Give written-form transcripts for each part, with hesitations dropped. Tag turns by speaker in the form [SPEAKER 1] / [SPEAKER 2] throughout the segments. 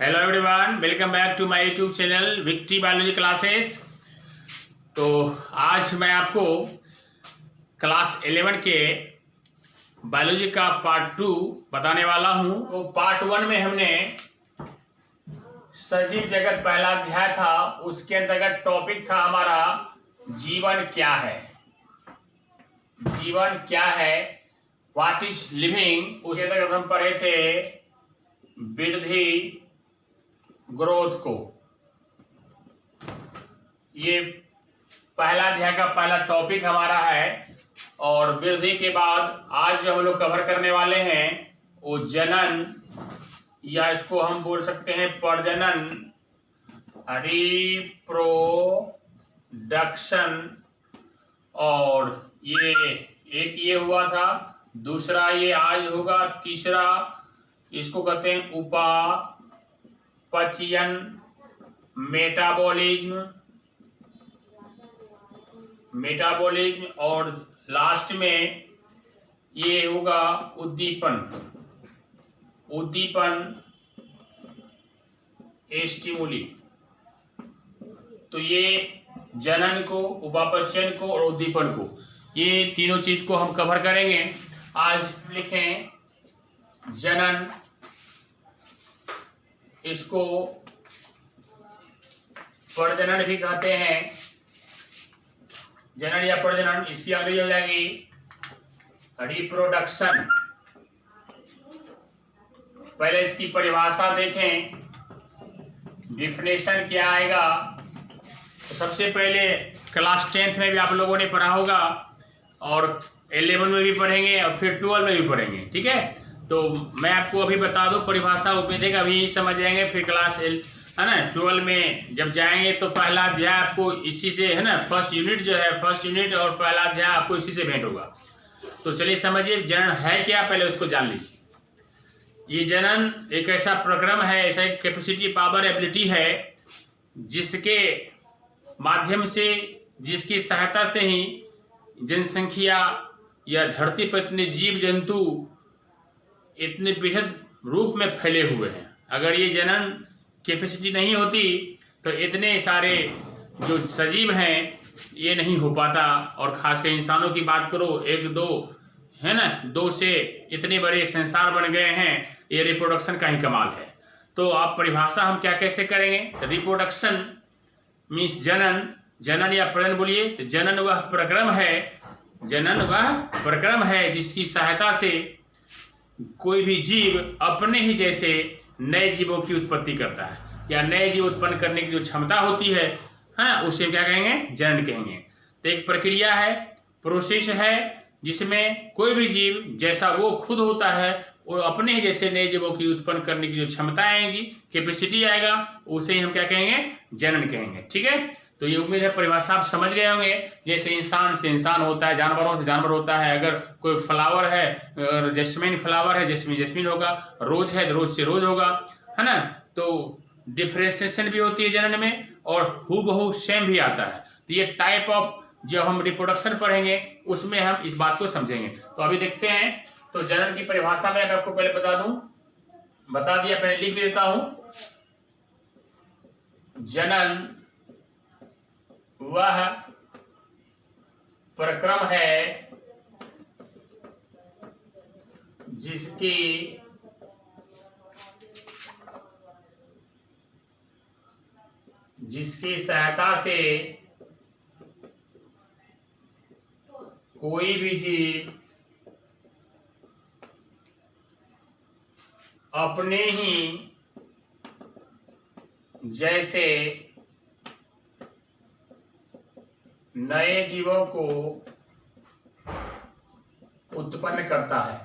[SPEAKER 1] Hello everyone, welcome back to my YouTube channel victory biology classes. तो आज मैं आपको क्लास 11 के बायोलॉजी का पार्ट 2 बताने वाला हूं। तो पार्ट 1 में हमने सजीव जगत पहला अध्याय था, उसके अंतर्गत टॉपिक था हमारा जीवन क्या है। जीवन क्या है, व्हाट इज लिविंग। उसके अंतर्गत हम पढ़े थे वृद्धि ग्रोथ को। ये पहला अध्याय का पहला टॉपिक हमारा है। और वृद्धि के बाद आज जो हम लोग कवर करने वाले हैं वो जनन, या इसको हम बोल सकते हैं प्रजनन, रिप्रोडक्शन। और ये एक ये हुआ था, दूसरा ये आज होगा, तीसरा इसको कहते हैं उपापचयन, मेटाबॉलिज्म, और लास्ट में ये होगा उद्दीपन स्टिमुली। तो ये जनन को, उपापचयन को और उद्दीपन को, ये तीनों चीज को हम कवर करेंगे आज। लिखें जनन, इसको प्रजनन भी कहते हैं। जनन या प्रजनन, इसकी अंग्रेजी हो जाएगी रिप्रोडक्शन। पहले इसकी परिभाषा देखें, डिफिनेशन क्या आएगा। तो सबसे पहले क्लास 10th में भी आप लोगों ने पढ़ा होगा, और 11 में भी पढ़ेंगे, और फिर 12 में भी पढ़ेंगे, ठीक है। तो मैं आपको अभी बता दूं परिभाषा, उम्मीद है कि अभी समझ जाएंगे, फिर क्लास है ना 12 में जब जाएंगे तो पहला अध्याय आपको इसी से, है ना, फर्स्ट यूनिट जो है, फर्स्ट यूनिट और पहला अध्याय आपको इसी से भेंट होगा। तो चलिए समझिए जनन है क्या, पहले उसको जान लीजिए। ये जनन एक ऐसा प्रक्रम है, ऐसा एक कैपेसिटी, पावर, एबिलिटी है जिसके माध्यम से, जिसकी सहायता से ही जनसंख्या या धरती पर इतने जीव जंतु इतने बृहद रूप में फैले हुए हैं। अगर ये जनन कैपेसिटी नहीं होती तो इतने सारे जो सजीव हैं ये नहीं हो पाता। और खासकर इंसानों की बात करो, 1-2 है ना, 2 से इतने बड़े संसार बन गए हैं। ये रिप्रोडक्शन का ही कमाल है। तो आप परिभाषा हम क्या कैसे करेंगे। रिप्रोडक्शन मीन्स जनन या प्रजनन बोलिए। तो जनन वह प्रक्रम है जिसकी सहायता से कोई भी जीव अपने ही जैसे नए जीवों की उत्पत्ति करता है, या नए जीव उत्पन्न करने की जो क्षमता होती है, हाँ, उसे क्या कहेंगे, जनन कहेंगे। तो एक प्रक्रिया है, प्रोसेस है, जिसमें कोई भी जीव जैसा वो खुद होता है, वो अपने ही जैसे नए जीवों की उत्पन्न करने की जो क्षमता आएगी, कैपेसिटी आएगा, उसे ही हम क्या कहेंगे, जनन कहेंगे, ठीक है। तो ये उम्मीद है परिभाषा आप समझ गए होंगे। जैसे इंसान से इंसान होता है, जानवरों से जानवर होता है। अगर कोई फ्लावर है, जैस्मीन फ्लावर है, जैस्मीन होगा, रोज है, रोज से रोज होगा, है ना। तो डिफरेंशिएशन भी होती है जनन में, और हूबहू सेम भी आता है। तो ये टाइप ऑफ जो हम रिप्रोडक्शन पढ़ेंगे उसमें हम इस बात को समझेंगे। तो अभी देखते हैं। तो जनन की परिभाषा में आपको पहले बता दिया, पहले लिख देता हूं। जनन वह प्रक्रम है जिसकी सहायता से कोई भी जीव अपने ही जैसे नए जीवों को उत्पन्न करता है।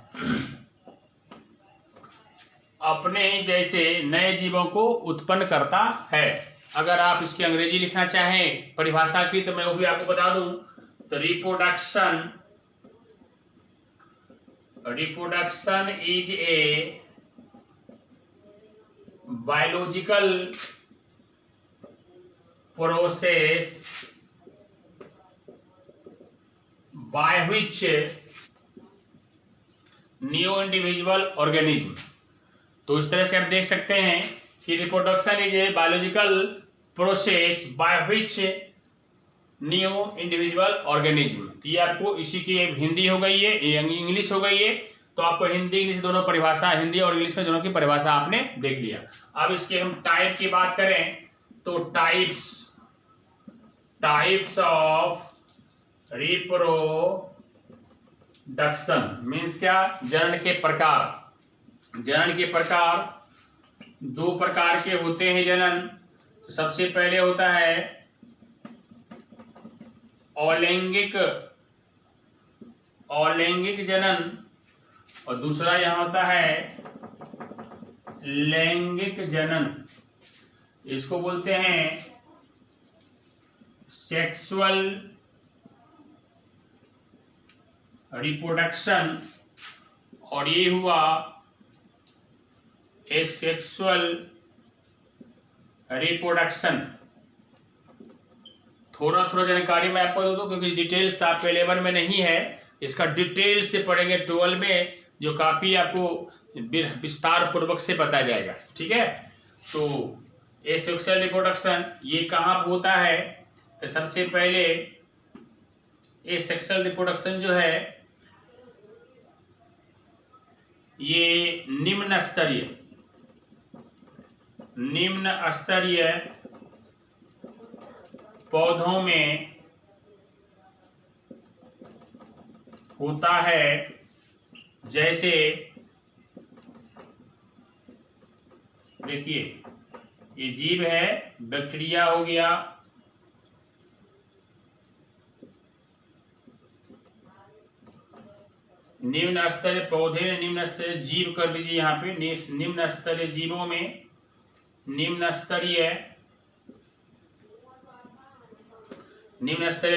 [SPEAKER 1] अपने ही जैसे नए जीवों को उत्पन्न करता है। अगर आप इसकी अंग्रेजी लिखना चाहें परिभाषा की, तो मैं वो भी आपको बता दूं। तो reproduction is a biological process by which new individual organism। तो इस तरह से आप देख सकते हैं कि reproduction is a biological process by which new individual organism. ये आपको इसी की हिंदी हो गई है, इंग्लिश हो गई है, तो आपको हिंदी इंग्लिश दोनों परिभाषा, हिंदी और इंग्लिश में दोनों की परिभाषा आपने देख लिया। अब इसके हम टाइप की बात करें तो टाइप्स ऑफ रिप्रोडक्शन मीन्स क्या, जनन के प्रकार। जनन के प्रकार दो प्रकार के होते हैं जनन। सबसे पहले होता है अलैंगिक जनन और दूसरा यहाँ होता है लैंगिक जनन। इसको बोलते हैं सेक्सुअल रिप्रोडक्शन और ये हुआ एक सेक्सुअल रिप्रोडक्शन। थोड़ा जानकारी मैं आपको दे दूं क्योंकि डिटेल्स आप 11 में नहीं है, इसका डिटेल से पढ़ेंगे 12 में, जो काफ़ी आपको विस्तार पूर्वक से बताया जाएगा। ठीक है, तो ये सेक्सुअल रिप्रोडक्शन ये कहाँ होता है, तो सबसे पहले ये सेक्सुअल रिप्रोडक्शन जो है ये निम्न स्तरीय पौधों में होता है। जैसे देखिए ये जीव है, बैक्टीरिया हो गया, निम्न स्तरीय पौधे, निम्न स्तरीय जीव कर लीजिए यहाँ पे। निम्न स्तरीय जीवों में निम्न स्तरीय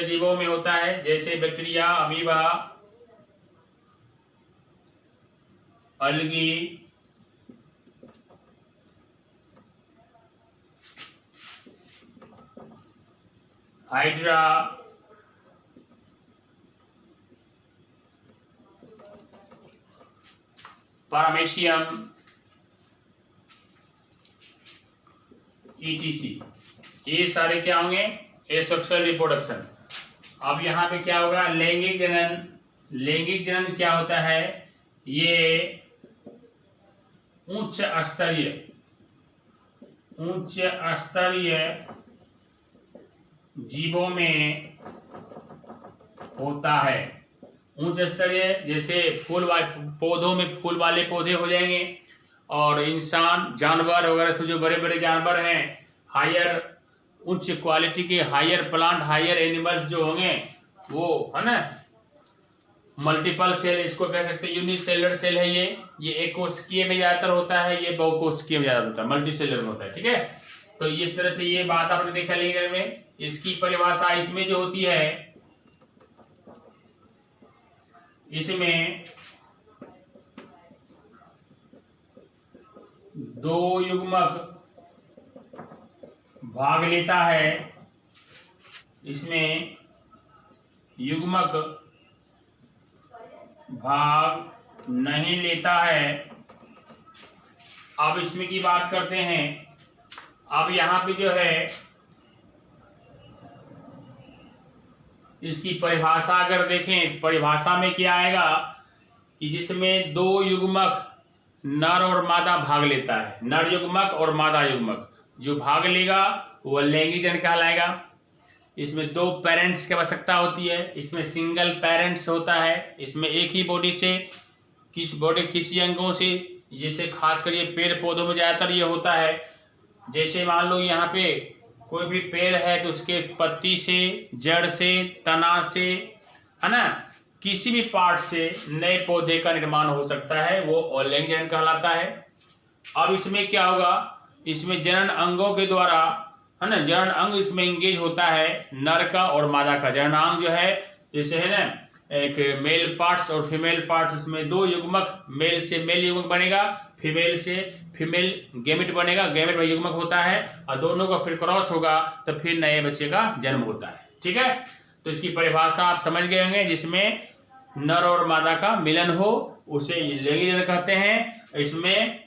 [SPEAKER 1] जीवों में होता है जैसे बैक्टीरिया, अमीबा, अलगी, हाइड्रा, पारामेशियम, ETC, ये सारे क्या होंगे एसेक्सुअल रिप्रोडक्शन। अब यहाँ पे क्या होगा लैंगिक जनन। लैंगिक जनन क्या होता है, ये उच्च स्तरीय जीवों में होता है। उच्च स्तरीय जैसे पौधों में फूल वाले पौधे हो जाएंगे, और इंसान जानवर वगैरह से जो बड़े बड़े जानवर हैं, हायर उच्च क्वालिटी के हायर प्लांट, हायर एनिमल्स जो होंगे वो है ना मल्टीपल सेल, इसको कह सकते हैं यूनिसेलुलर सेल है ये एक कोशिकीय में ज्यादातर होता है, ये बहुकोशिकीय में ज्यादा होता है, मल्टीसेलुलर में होता है। ठीक है, तो इस तरह से ये बात आपने देखा लेकर में। इसकी परिभाषा इसमें जो होती है, इसमें दो युग्मक भाग लेता है, इसमें युग्मक भाग नहीं लेता है। अब इसमें की बात करते हैं। अब यहाँ पे जो है इसकी परिभाषा अगर देखें, परिभाषा में क्या आएगा कि जिसमें दो युग्मक नर और मादा भाग लेता है, नर युग्मक और मादा युग्मक जो भाग लेगा वो लैंगिक जनन कहलाएगा। इसमें दो पेरेंट्स की आवश्यकता होती है, इसमें सिंगल पेरेंट्स होता है, इसमें एक ही बॉडी से किसी अंगों से, जैसे खासकर ये पेड़ पौधों में ज़्यादातर ये होता है। जैसे मान लो यहाँ पे कोई भी पेड़ है तो उसके पत्ती से, जड़ से, तना से, है ना, किसी भी पार्ट से नए पौधे का निर्माण हो सकता है, वो अलैंगिक जनन कहलाता है। अब इसमें क्या होगा, इसमें जनन अंगों के द्वारा, है ना, जनन अंग इसमें इंगेज होता है नर का और मादा का। जनन अंग जो है जैसे है ना एक मेल पार्ट्स और फीमेल पार्ट्स, इसमें दो युग्मक, मेल से मेल युग्मक बनेगा, फीमेल से फीमेल गेमेट बनेगा, गेमेट में युग्मक होता है और दोनों का फिर क्रॉस होगा तो फिर नए बच्चे का जन्म होता है। ठीक है, तो इसकी परिभाषा आप समझ गए होंगे, जिसमें नर और मादा का मिलन हो उसे लैंगिक जनन कहते हैं। इसमें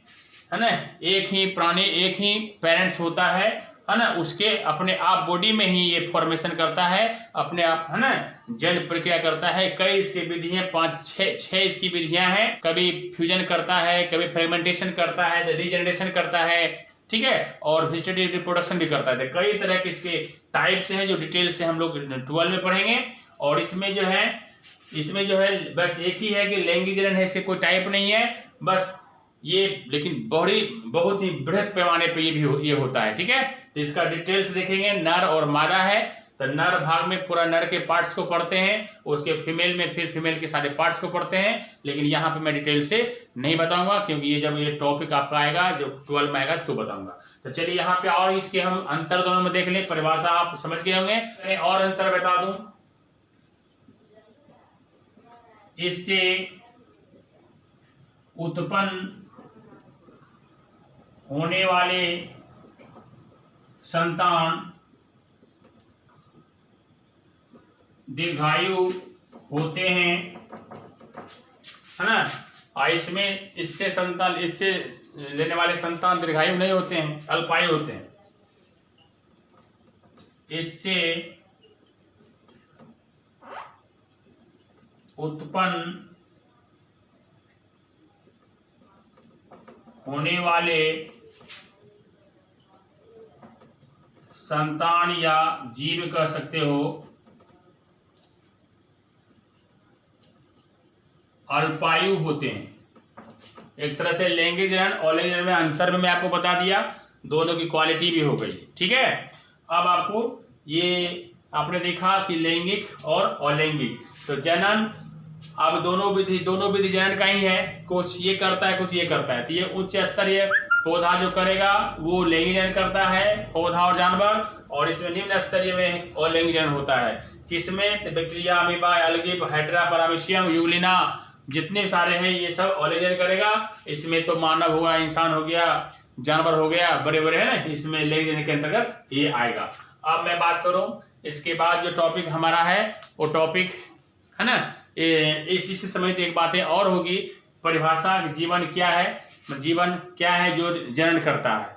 [SPEAKER 1] है ना, एक ही प्राणी, एक ही पेरेंट्स होता है ना, उसके अपने आप बॉडी में ही ये फॉर्मेशन करता है अपने आप, है ना, जन्म प्रक्रिया करता है। कई इसकी विधियां, 5-6 इसकी विधियां हैं। कभी फ्यूजन करता है, कभी फ्रेगमेंटेशन करता है, रीजनरेशन करता है, ठीक है, और वेजिटेटिव रिप्रोडक्शन भी करता है। कई तरह के इसके टाइप्स हैं जो डिटेल से हम लोग 12 में पढ़ेंगे। और इसमें जो है बस एक ही है कि लैंगिक जनन है, इसके कोई टाइप नहीं है बस ये, लेकिन बहुत ही बृहद पैमाने पे ये होता है, ठीक है। तो इसका डिटेल्स देखेंगे। नर और मादा है, तो नर भाग में पूरा नर के पार्ट्स को पढ़ते हैं, उसके फीमेल में फिर फीमेल के सारे पार्ट्स को पढ़ते हैं। लेकिन यहाँ पे मैं डिटेल से नहीं बताऊंगा, क्योंकि ये जब ये टॉपिक आपका आएगा, जब 12 में आएगा तो बताऊंगा। तो चलिए यहाँ पे और इसके हम अंतर दोनों में देख लें। परिभाषा आप समझ गए होंगे, और अंतर बता दूं, इससे उत्पन्न होने वाले संतान दीर्घायु होते हैं, है ना। और इसमें इससे लेने वाले संतान दीर्घायु नहीं होते हैं, अल्पायु होते हैं। इससे उत्पन्न होने वाले संतान या जीव कह सकते हो अल्पायु होते हैं। एक तरह से लैंगिक जनन और लैंगिक जनन में अंतर में मैं आपको बता दिया, दोनों की क्वालिटी भी हो गई, ठीक है। अब आपको ये आपने देखा कि लैंगिक और अलैंगिक, तो जनन अब दोनों विधि जनन का ही है, कुछ ये करता है कुछ ये करता है। तो ये उच्च स्तरीय पौधा जो करेगा वो लैंगिक जनन करता है, पौधा और जानवर, और इसमें निम्न स्तरीय में अलैंगिक जनन होता है। किसमें? तो bacteria, amoeba, algae, hydra, paramecium, Euglena, जितने सारे हैं ये सब अलैंगिक जनन करेगा। इसमें तो मानव हुआ, इंसान हो गया, जानवर हो गया, बड़े बड़े है ना, इसमें लैंगिक जनन के अंतर्गत ये आएगा। अब मैं बात करूं इसके बाद जो टॉपिक हमारा है वो टॉपिक है ना, इसी समय एक बातें और होगी। परिभाषा, जीवन क्या है, जीवन क्या है जो जनन करता है,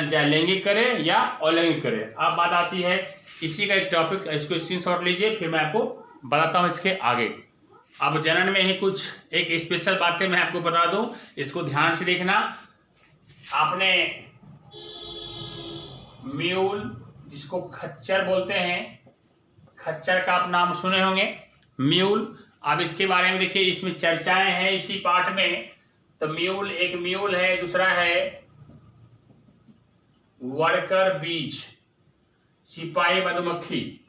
[SPEAKER 1] चाहे लैंगिक करे या अलैंगिक करे। अब बात आती है इसी का एक टॉपिक, इसको स्क्रीनशॉट लीजिए, फिर मैं आपको बताता हूँ इसके आगे। अब जनन में ही कुछ एक स्पेशल बातें मैं आपको बता दूं, इसको ध्यान से देखना। आपने म्यूल, जिसको खच्चर बोलते हैं, खच्चर का आप नाम सुने होंगे, म्यूल। अब इसके बारे में देखिए, इसमें चर्चाएं हैं इसी पार्ट में। तो म्यूल, एक म्यूल है, दूसरा है वर्कर बीज, सिपाही मधुमक्खी,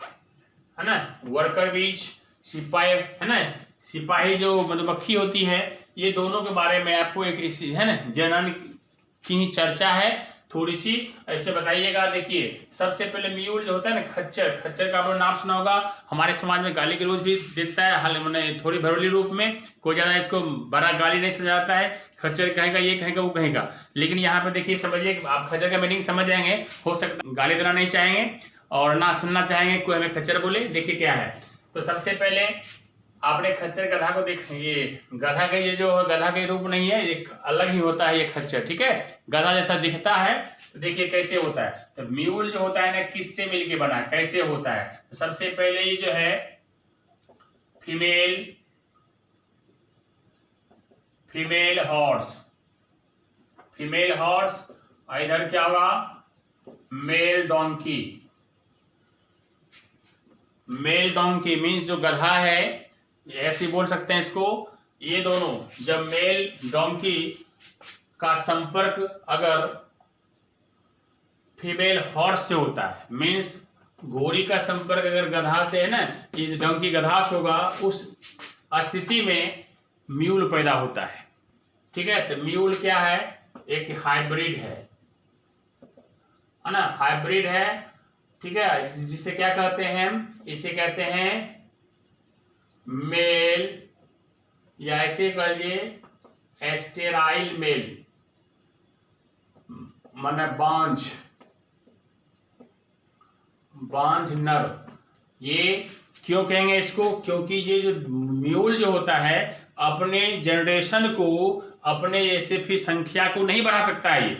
[SPEAKER 1] है ना। वर्कर बीज, सिपाही, है ना, सिपाही जो मधुमक्खी होती है, ये दोनों के बारे में आपको एक इसी है ना जनन की ही चर्चा है, थोड़ी सी ऐसे बताइएगा। देखिए सबसे पहले म्यूल जो होता है ना, खच्चर का आपने नाम सुना होगा। हमारे समाज में गाली गलौज भी देता है, हाल मैंने थोड़ी भरोली रूप में, कोई ज्यादा इसको बड़ा गाली नहीं समझ आता है। खच्चर कहेगा, ये कहेगा, वो कहेगा। लेकिन यहाँ पे देखिए, समझिए, आप खच्चर का मीनिंग समझ जाएंगे। हो सकता गाली देना नहीं चाहेंगे और ना सुनना चाहेंगे कोई हमें खच्चर बोले। देखिए क्या है, तो सबसे पहले आपने खच्चर गधा को देखा, ये गधा का ये जो गधा के रूप नहीं है, एक अलग ही होता है ये खच्चर, ठीक है। गधा जैसा दिखता है, तो देखिए कैसे होता है। तो म्यूल जो होता है ना, किससे मिलके बना है, कैसे होता है। तो सबसे पहले ये जो है फीमेल हॉर्स, और इधर क्या होगा, मेल डोंकी मीन्स जो गधा है, ऐसे बोल सकते हैं इसको। ये दोनों जब मेल डोंकी का संपर्क अगर फीमेल हॉर्स से होता है, मीन्स घोड़ी का संपर्क अगर गधा से है ना, इस डोंकी गधा से होगा, उस स्थिति में म्यूल पैदा होता है, ठीक है। तो म्यूल क्या है, एक हाइब्रिड है ना, हाइब्रिड है, ठीक है। जिसे क्या कहते हैं हम, इसे कहते हैं मेल, या ऐसे कहिए एस्टेराइल मेल, माने बांझ नर। ये क्यों कहेंगे इसको, क्योंकि ये जो म्यूल जो होता है अपने जनरेशन को, अपने जैसे फिर संख्या को नहीं बढ़ा सकता है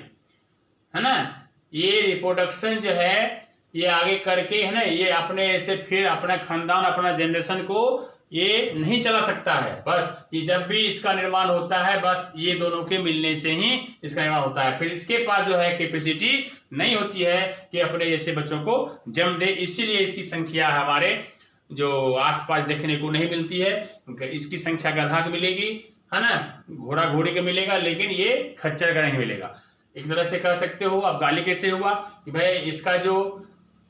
[SPEAKER 1] ना। ये रिप्रोडक्शन जो है ये आगे करके है ना, ये अपने ऐसे फिर अपना खानदान, अपना जनरेशन को ये नहीं चला सकता है। बस ये जब भी इसका निर्माण होता है, बस ये दोनों के मिलने से ही इसका निर्माण होता है। फिर इसके पास जो है कैपेसिटी नहीं होती है कि अपने जैसे बच्चों को जन्म दे, इसीलिए इसकी संख्या हमारे जो आसपास देखने को नहीं मिलती है। इसकी संख्या गधा की मिलेगी, है ना, घोड़ा घोड़े का मिलेगा, लेकिन ये खच्चर का नहीं मिलेगा। एक तरह से कह सकते हो। अब गाली कैसे हुआ कि भाई इसका जो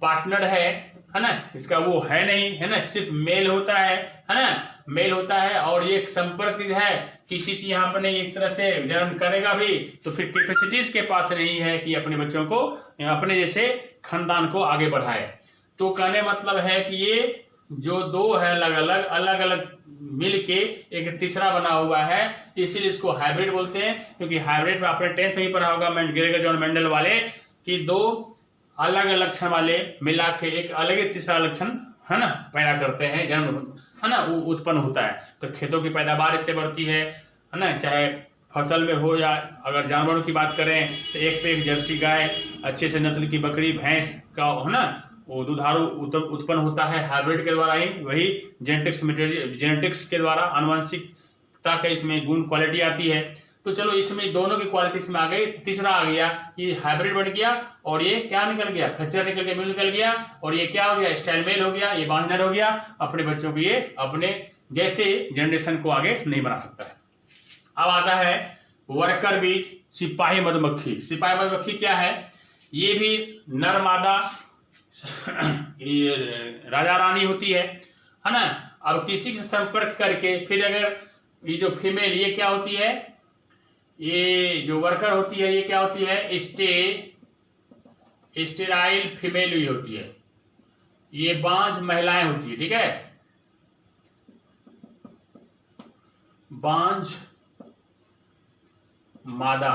[SPEAKER 1] पार्टनर है ना, इसका वो है नहीं, है ना, सिर्फ मेल होता है ना, मेल होता है और ये संपर्क है किसी से यहाँ पर नहीं, एक तरह से जन्म करेगा भी तो फिर कैपेसिटी इसके पास नहीं है कि अपने बच्चों को, अपने जैसे खानदान को आगे बढ़ाए। तो कहने मतलब है कि ये जो दो है अलग अलग मिल के एक तीसरा बना हुआ है, इसीलिए इसको हाइब्रिड बोलते हैं। क्योंकि हाइब्रिड में आपने 10th में ही पढ़ा होगा ग्रेगर जॉन मेंडल वाले कि दो अलग अलग लक्षण वाले मिला के एक अलग ही तीसरा लक्षण है ना पैदा करते हैं, जन्म है ना वो उत्पन्न होता है। तो खेतों की पैदावार इससे बढ़ती है ना, चाहे फसल में हो या अगर जानवरों की बात करें तो एक पे एक जर्सी गाय, अच्छे से नस्ल की बकरी भैंस का है ना वो दुधारू उत्पन्न होता है हाइब्रिड के द्वारा ही। वही जेनेटिक्स के द्वारा आनुवंशिकता का इसमें गुण क्वालिटी आती है। तो चलो इसमें दोनों की क्वालिटीज में आ गई, तीसरा आ गया ये हाइब्रिड बन गया और ये क्या निकल गया, खच्चर निकल गया, मिल निकल गया और ये क्या हो गया, स्टाइल मेल हो गया, ये बांझर हो गया। अपने बच्चों को ये अपने जैसे जनरेशन को आगे नहीं बना सकता है। अब आता है वर्कर बीज सिपाही मधुमक्खी। सिपाही मधुमक्खी क्या है, ये भी नर मादा राजा रानी होती है ना। अब किसी से संपर्क करके फिर अगर ये जो फीमेल ये क्या होती है, ये जो वर्कर होती है ये क्या होती है, स्टेराइल फीमेल हुई होती है, ये बांझ महिलाएं होती है। ठीक है, बांझ मादा।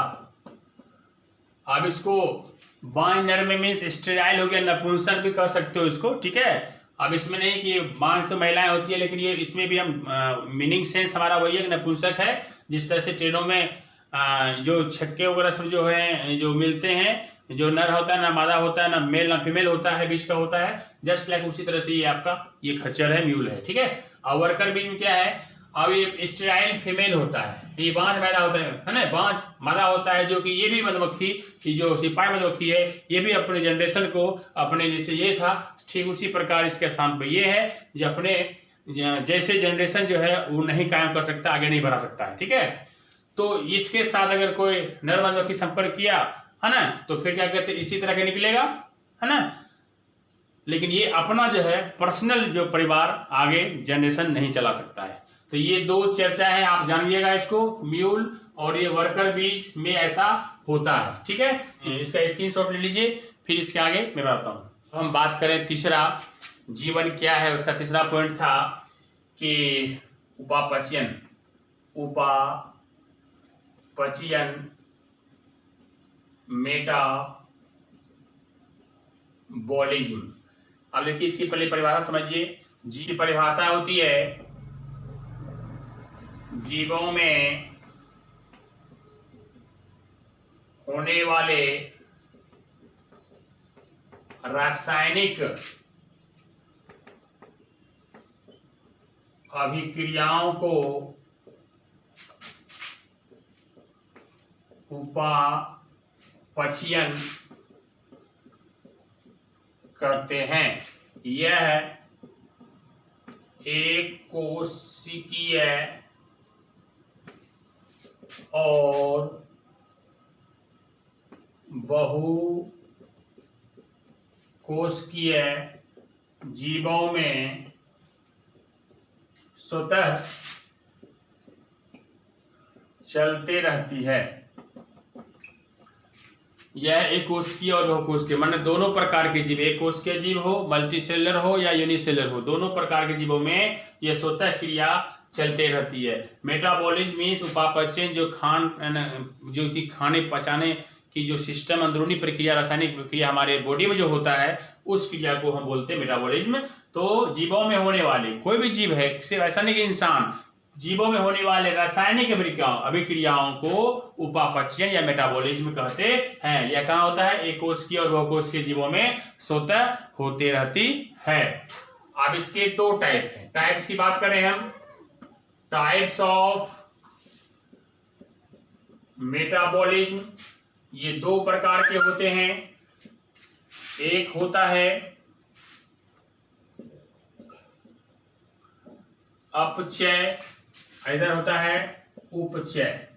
[SPEAKER 1] अब इसको बांझ नर में मीन्स स्टेराइल हो गया, नपुंसक भी कह सकते हो इसको। ठीक है, अब इसमें नहीं कि बांझ तो महिलाएं होती है, लेकिन ये इसमें भी हम मीनिंग सेंस हमारा वही है कि नपुंसक है। जिस तरह से ट्रेनों में जो छक्के वगैरह सब जो है जो मिलते हैं, जो नर होता है ना मादा होता है, ना मेल ना फीमेल होता है, बीच का होता है, जस्ट लाइक उसी तरह से ये आपका ये खच्चर है, म्यूल है। ठीक है, और वर्कर बीज में क्या है, अब ये स्टेराइल फीमेल होता है, ये बांझ पैदा होता है ना, बांझ मादा होता है, जो कि ये भी मधुमक्खी की जो सिपाही मधुमक्खी है ये भी अपने जनरेशन को अपने जैसे ये था ठीक उसी प्रकार इसके स्थान पर ये है, जो अपने जैसे जनरेशन जो है वो नहीं कायम कर सकता, आगे नहीं बढ़ा सकता है। ठीक है, तो इसके साथ अगर कोई नर मधुमक्खी संपर्क किया है ना तो फिर क्या कहते हैं, इसी तरह के निकलेगा है ना। लेकिन ये अपना जो है पर्सनल जो परिवार आगे जनरेशन नहीं चला सकता है। तो ये दो चर्चा है, आप जानिएगा इसको, म्यूल और ये वर्कर बीज में ऐसा होता है। ठीक है, इसका स्क्रीनशॉट ले लीजिए, फिर इसके आगे मैं बताता हूँ। तो हम बात करें तीसरा जीवन क्या है, उसका तीसरा पॉइंट था कि उपापचयन मेटाबॉलिज्म। अब देखिए इसकी पहले परिभाषा समझिए। जी की परिभाषा होती है जीवों में होने वाले रासायनिक अभिक्रियाओं को उपापचयन करते हैं। यह एक कोशिकीय और बहुकोशिकीय जीवों में स्वतः चलते रहती है। यह एक कोशिकीय और बहुकोशिकीय माने दोनों प्रकार के जीव, एक कोशिकीय जीव हो, मल्टीसेलर हो या यूनिसेलर हो, दोनों प्रकार के जीवों में यह स्वतः क्रिया चलते रहती है। मेटाबॉलिज्म मीन्स उपापचयन, जो कि खाने पचाने की जो सिस्टम अंदरूनी प्रक्रिया, रासायनिक प्रक्रिया हमारे बॉडी में जो होता है उस क्रिया को हम बोलते हैं मेटाबॉलिज्म। तो जीवों में होने वाले कोई भी जीव है, सिर्फ ऐसा नहीं कि इंसान, जीवों में होने वाले रासायनिक अभिक्रियाओं को उपापचयन या मेटाबॉलिज्म कहते हैं। यह कहाँ होता है? एक कोश की और बहुकोश के जीवों में स्वतः होते रहती है। अब इसके दो टाइप हैं। टाइप्स की बात करें हम, टाइप्स ऑफ मेटाबॉलिज्म, ये दो प्रकार के होते हैं। एक होता है अपचय, इधर होता है उपचय।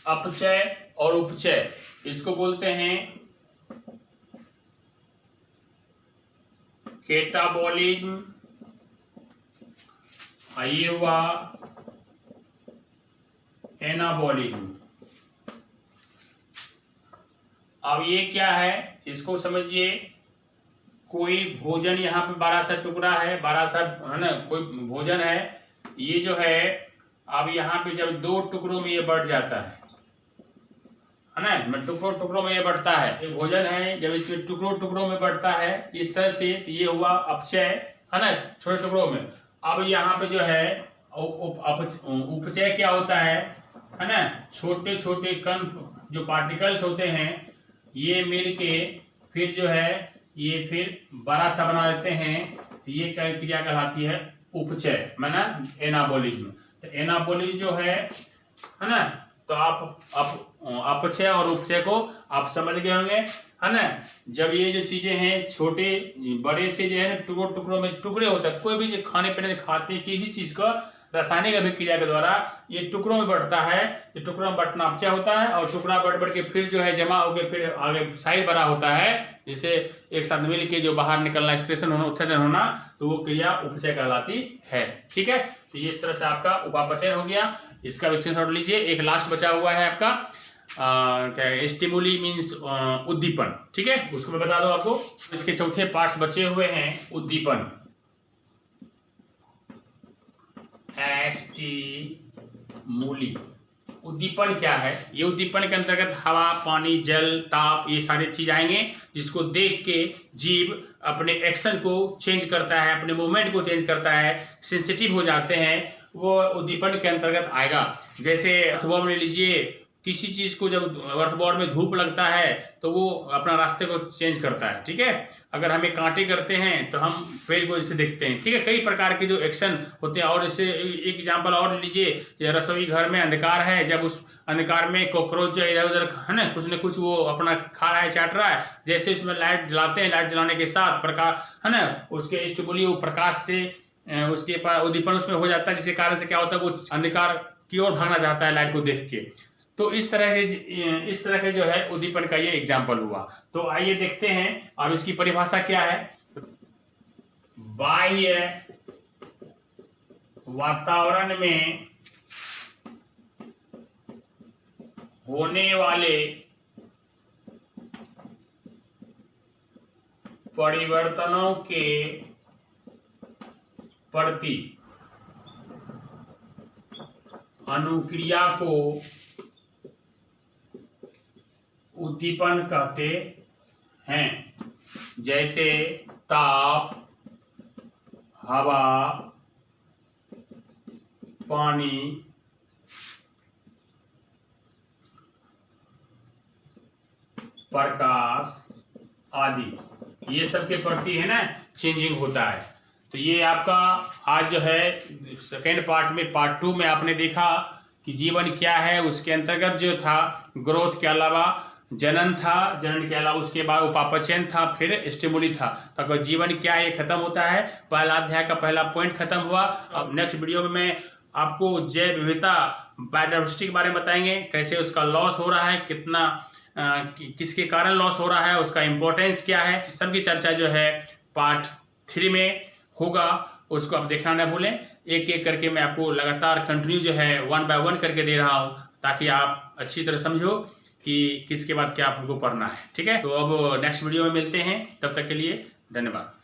[SPEAKER 1] अपचय और उपचय इसको बोलते हैं कैटाबॉलिज्म, ये हुआ एनाबॉलिज्म। अब ये क्या है इसको समझिए। कोई भोजन यहाँ पे बड़ा सा टुकड़ा है, बड़ा सा है ना, कोई भोजन है, ये जो है अब यहाँ पे जब दो टुकड़ों में ये बढ़ जाता है ना, टुकड़ों में ये बढ़ता है। ये भोजन है, जब इसमें टुकड़ों में बढ़ता है इस तरह से, ये हुआ अपचय, है ना, छोटे टुकड़ों में। अब यहाँ पे जो है उपचय क्या होता है ना, छोटे छोटे कण जो पार्टिकल्स होते हैं ये मिलके फिर जो है ये फिर बड़ा सा बना देते हैं। ये क्रिया कहलाती है उपचय, माना एनाबॉलिज्म। तो एनाबॉलिज्म जो है ना, तो आप अपचय और उपचय को आप समझ गए होंगे, है ना। जब ये जो चीजें हैं छोटे बड़े से जो है ना टुकड़ों में टुकड़े होता है, कोई भी जो खाने पीने खाते हैं किसी चीज का रासायनिक अभिक्रिया के द्वारा ये टुकड़ों में बढ़ता है। तो टुकड़ों में बढ़ना अपचय होता है और टुकड़ा बढ़ के फिर जो है जमा होकर फिर आगे साइज बड़ा होता है, जिसे एक साथ मिल के जो बाहर निकलना, एक्सप्रेशन होना, उत्सर्जन होना, तो वो क्रिया उपचय कहलाती है। ठीक है, तो ये इस तरह से आपका उपापचय हो गया। इसका स्क्रीनशॉट लीजिए। एक लास्ट बचा हुआ है आपका क्या है, स्टिमुली मीन्स उद्दीपन। ठीक है, उसको मैं बता दूं आपको। इसके चौथे पार्ट्स बचे हुए हैं। उद्दीपन, स्टिमुली। उद्दीपन क्या है? ये उद्दीपन के अंतर्गत हवा, पानी, जल, ताप, ये सारे चीज आएंगे, जिसको देख के जीव अपने एक्शन को चेंज करता है, अपने मूवमेंट को चेंज करता है, सेंसिटिव हो जाते हैं, वो उद्दीपन के अंतर्गत आएगा। जैसे अर्थबॉम्ब ले लीजिए, किसी चीज को जब अर्थबॉम्ब में धूप लगता है तो वो अपना रास्ते को चेंज करता है। ठीक है, अगर हमें कांटे करते हैं तो हम पेड़ को इसे देखते हैं। ठीक है, कई प्रकार के जो एक्शन होते हैं। और इसे एक एग्जांपल और लीजिए, रसोई घर में अंधकार है, जब उस अंधकार में कॉकरोच जो इधर उधर है ना कुछ न कुछ वो अपना खा रहा है, चाट रहा है, जैसे उसमें लाइट जलाते हैं, लाइट जलाने के साथ प्रकाश है ना, उसके स्टिमुली वो प्रकाश से उसके पास उद्दीपन उसमें हो जाता है, जिसके कारण से क्या होता है वो अंधकार की ओर भागना चाहता है लाइट को देख के। तो इस तरह के जो है उद्दीपन का ये एग्जाम्पल हुआ। तो आइए देखते हैं और इसकी परिभाषा क्या है। बाह्य वातावरण में होने वाले परिवर्तनों के प्रति अनुक्रिया को उद्दीपन कहते हैं। जैसे ताप, हवा, पानी, प्रकाश आदि, ये सब के प्रति है ना चेंजिंग होता है। तो ये आपका आज जो है सेकेंड पार्ट में, पार्ट 2 में आपने देखा कि जीवन क्या है। उसके अंतर्गत जो था ग्रोथ के अलावा जनन था, जनन के अलावा उसके बाद उपापचयन था, फिर स्टिमुली था। तो अगर जीवन क्या है ये खत्म होता है। पहला अध्याय का पहला पॉइंट खत्म हुआ। अब नेक्स्ट वीडियो में मैं आपको जैव विविधता, बायोडाइवर्सिटी के बारे में बताएंगे, कैसे उसका लॉस हो रहा है, कितना किसके कारण लॉस हो रहा है, उसका इम्पोर्टेंस क्या है, सबकी चर्चा जो है पार्ट 3 में होगा। उसको आप देखना ना भूलें। एक एक करके मैं आपको लगातार कंटिन्यू जो है 1 बाय 1 करके दे रहा हूँ, ताकि आप अच्छी तरह समझो कि किसके बाद क्या आपको पढ़ना है। ठीक है, तो अब नेक्स्ट वीडियो में मिलते हैं, तब तक के लिए धन्यवाद।